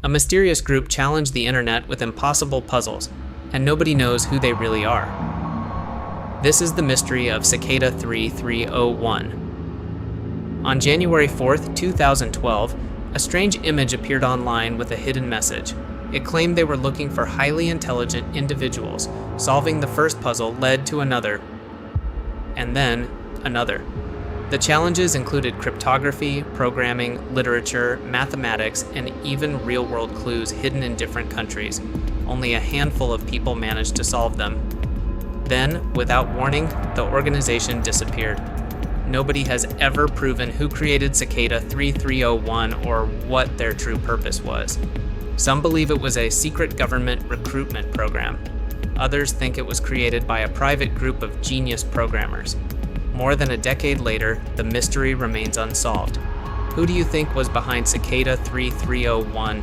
A mysterious group challenged the internet with impossible puzzles, and nobody knows who they really are. This is the mystery of Cicada 3301. On January 4th, 2012, a strange image appeared online with a hidden message. It claimed they were looking for highly intelligent individuals. Solving the first puzzle led to another, and then another. The challenges included cryptography, programming, literature, mathematics, and even real-world clues hidden in different countries. Only a handful of people managed to solve them. Then, without warning, the organization disappeared. Nobody has ever proven who created Cicada 3301 or what their true purpose was. Some believe it was a secret government recruitment program. Others think it was created by a private group of genius programmers. More than a decade later, the mystery remains unsolved. Who do you think was behind Cicada 3301?